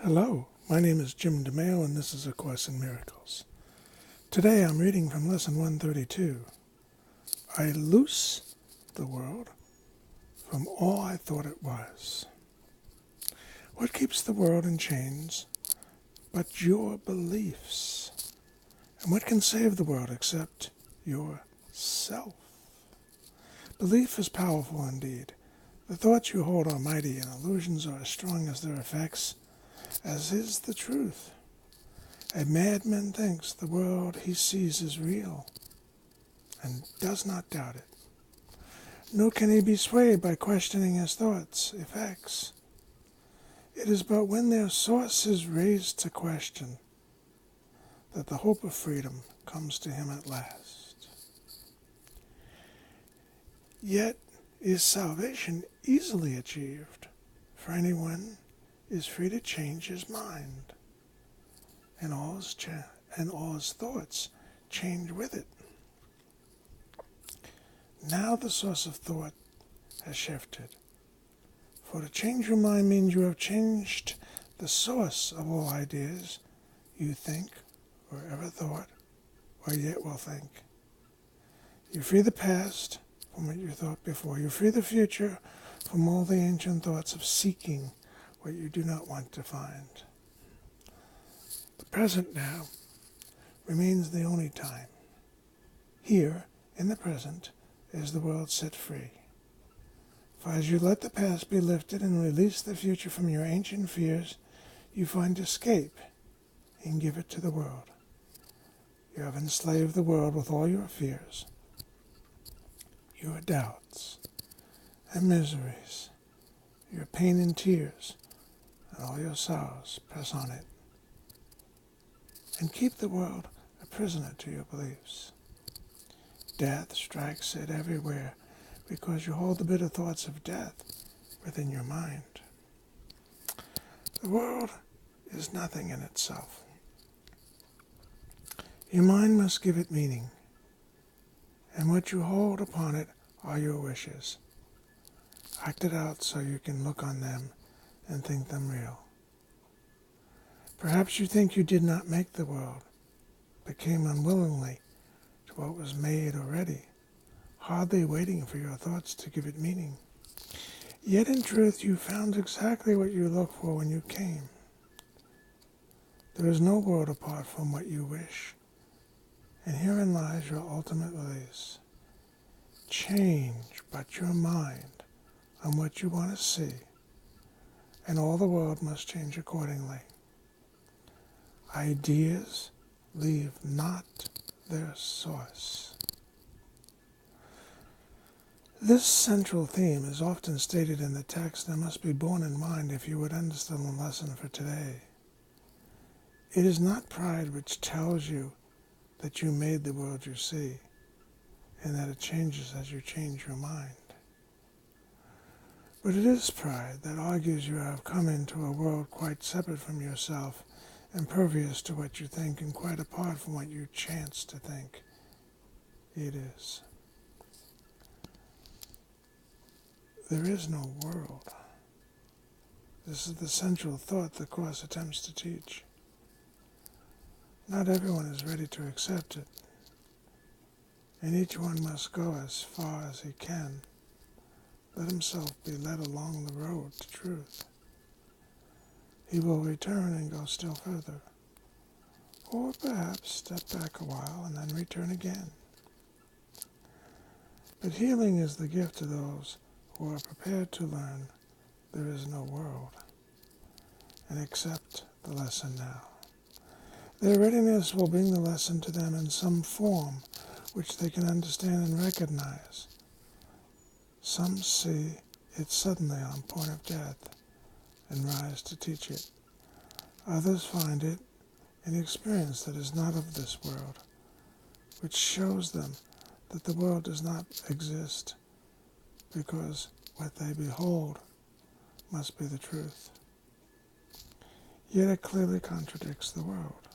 Hello, my name is Jim DeMeo and this is A Course in Miracles. Today I'm reading from Lesson 132. I loose the world from all I thought it was. What keeps the world in chains but your beliefs? And what can save the world except yourself? Belief is powerful indeed. The thoughts you hold are mighty and illusions are as strong as their effects, as is the truth. A madman thinks the world he sees is real and does not doubt it. Nor can he be swayed by questioning his thoughts' effects. It is but when their source is raised to question that the hope of freedom comes to him at last. Yet is salvation easily achieved, for anyone is free to change his mind, and all his thoughts change with it. Now the source of thought has shifted. For to change your mind means you have changed the source of all ideas you think or ever thought or yet will think. You free the past from what you thought before. You free the future from all the ancient thoughts of seeking what you do not want to find. The present now remains the only time. Here, in the present, is the world set free. For as you let the past be lifted and release the future from your ancient fears, you find escape and give it to the world. You have enslaved the world with all your fears, your doubts and miseries, your pain and tears, and all your sorrows. Press on it and keep the world a prisoner to your beliefs. Death strikes it everywhere because you hold the bitter thoughts of death within your mind. The world is nothing in itself. Your mind must give it meaning, and what you hold upon it are your wishes. Act it out so you can look on them and think them real. Perhaps you think you did not make the world, but came unwillingly to what was made already, hardly waiting for your thoughts to give it meaning. Yet in truth you found exactly what you looked for when you came. There is no world apart from what you wish, and herein lies your ultimate release. Change but your mind on what you want to see, and all the world must change accordingly. Ideas leave not their source. This central theme is often stated in the text and must be borne in mind if you would understand the lesson for today. It is not pride which tells you that you made the world you see, and that it changes as you change your mind. But it is pride that argues you have come into a world quite separate from yourself, impervious to what you think and quite apart from what you chance to think it is. There is no world. This is the central thought the Course attempts to teach. Not everyone is ready to accept it, and each one must go as far as he can. Let himself be led along the road to truth. He will return and go still further, or perhaps step back a while and then return again. But healing is the gift to those who are prepared to learn there is no world, and accept the lesson now. Their readiness will bring the lesson to them in some form which they can understand and recognize. Some see it suddenly on point of death and rise to teach it. Others find it in experience that is not of this world, which shows them that the world does not exist, because what they behold must be the truth. Yet it clearly contradicts the world.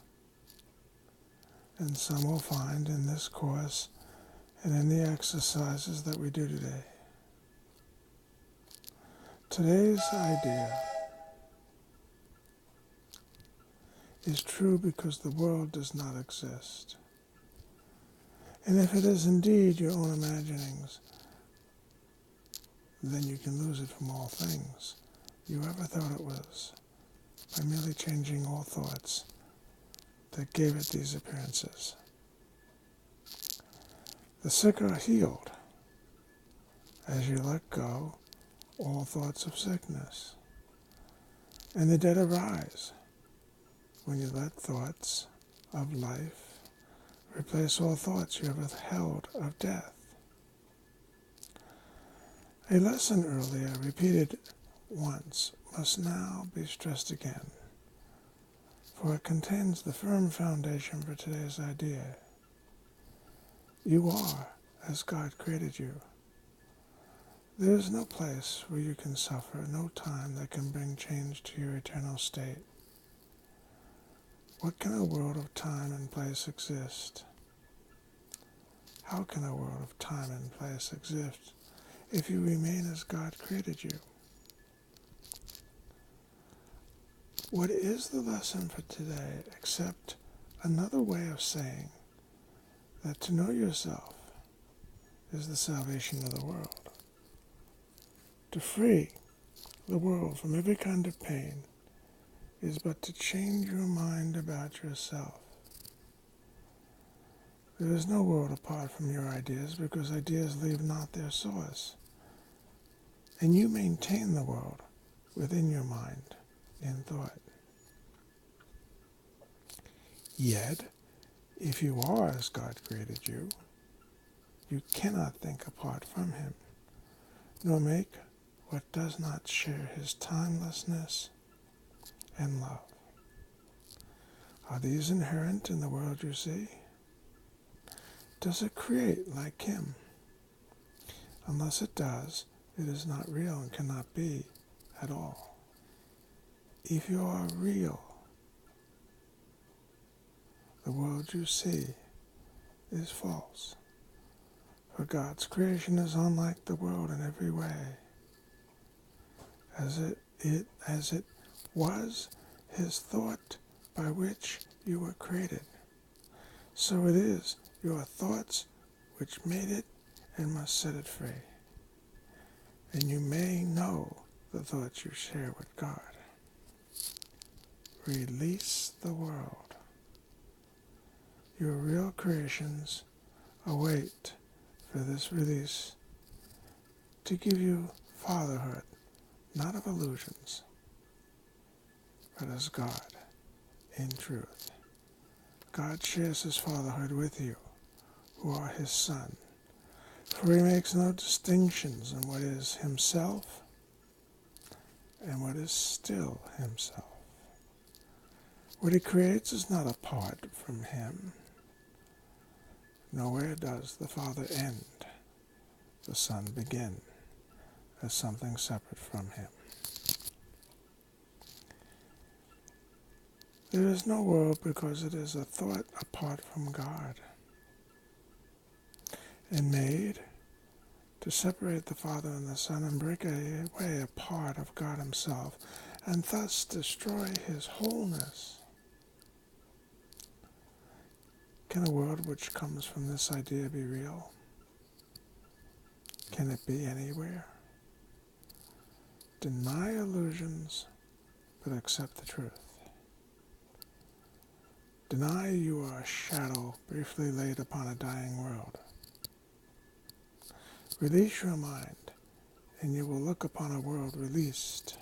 And some will find in this course and in the exercises that we do today. Today's idea is true because the world does not exist. And if it is indeed your own imaginings, then you can lose it from all things you ever thought it was, by merely changing all thoughts that gave it these appearances. The sick are healed as you let go all thoughts of sickness, and the dead arise when you let thoughts of life replace all thoughts you ever held of death. A lesson earlier repeated once must now be stressed again, for it contains the firm foundation for today's idea. You are as God created you. There is no place where you can suffer, no time that can bring change to your eternal state. What can a world of time and place exist? How can a world of time and place exist if you remain as God created you? What is the lesson for today except another way of saying that to know yourself is the salvation of the world? To free the world from every kind of pain is but to change your mind about yourself. There is no world apart from your ideas, because ideas leave not their source, and you maintain the world within your mind in thought. Yet, if you are as God created you, you cannot think apart from him, nor make what does not share his timelessness and love. Are these inherent in the world you see? Does it create like him? Unless it does, it is not real and cannot be at all. If you are real, the world you see is false. For God's creation is unlike the world in every way. As it was his thought by which you were created, so it is your thoughts which made it and must set it free. And you may know the thoughts you share with God. Release the world. Your real creations await for this release to give you fatherhood, not of illusions, but as God in truth. God shares his fatherhood with you, who are his son, for he makes no distinctions in what is himself and what is still himself. What he creates is not apart from him. Nowhere does the Father end, the Son begin, as something separate from him. There is no world because it is a thought apart from God, and made to separate the Father and the Son and break away a part of God himself, and thus destroy his wholeness. Can a world which comes from this idea be real? Can it be anywhere? Deny illusions, but accept the truth. Deny you are a shadow briefly laid upon a dying world. Release your mind, and you will look upon a world released.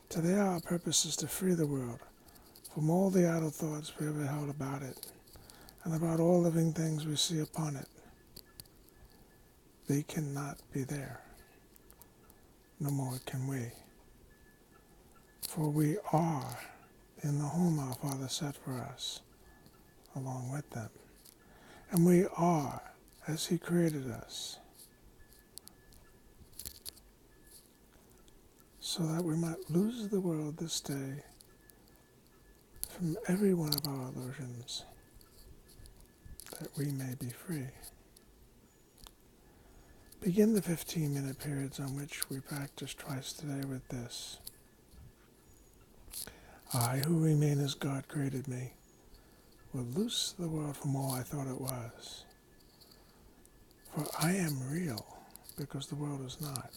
Today our purpose is to free the world from all the idle thoughts we ever held about it, and about all living things we see upon it. They cannot be there. No more can we. For we are in the home our Father set for us, along with them. And we are as he created us, so that we might lose the world this day from every one of our illusions, that we may be free. Begin the 15-minute periods on which we practice twice today with this. I, who remain as God created me, will loose the world from all I thought it was. For I am real, because the world is not,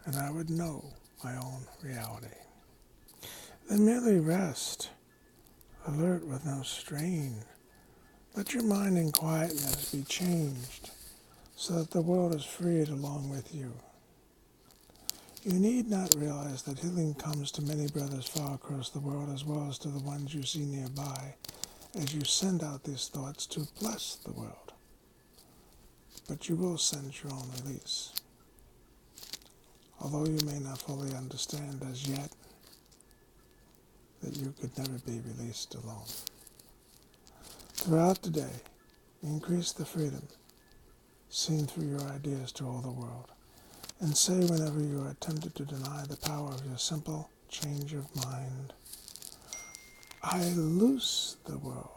and I would know my own reality. Then merely rest, alert with no strain. Let your mind in quietness be changed, so that the world is freed along with you. You need not realize that healing comes to many brothers far across the world, as well as to the ones you see nearby, as you send out these thoughts to bless the world. But you will sense your own release. Although you may not fully understand as yet that you could never be released alone. Throughout the day, increase the freedom seen through your ideas to all the world, and say whenever you are tempted to deny the power of your simple change of mind, I loose the world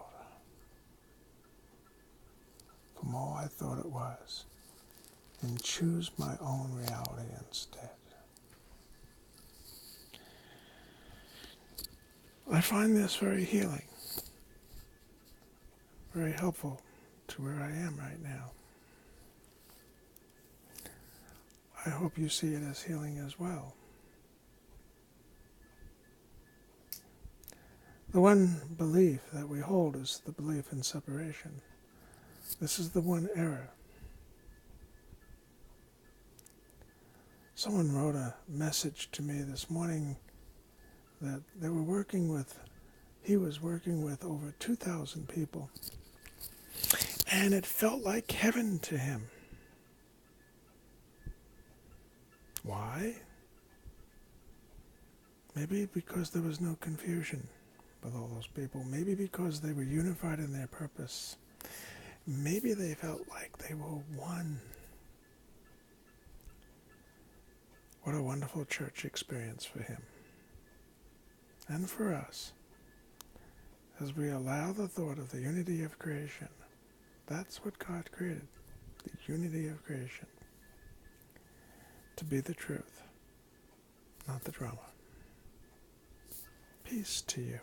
from all I thought it was, and choose my own reality instead. I find this very healing, very helpful to where I am right now. I hope you see it as healing as well. The one belief that we hold is the belief in separation. This is the one error. Someone wrote a message to me this morning that he was working with over 2,000 people, and it felt like heaven to him. Why? Maybe because there was no confusion with all those people. Maybe because they were unified in their purpose. Maybe they felt like they were one. What a wonderful church experience for him. And for us, as we allow the thought of the unity of creation. That's what God created, the unity of creation, to be the truth, not the drama. Peace to you.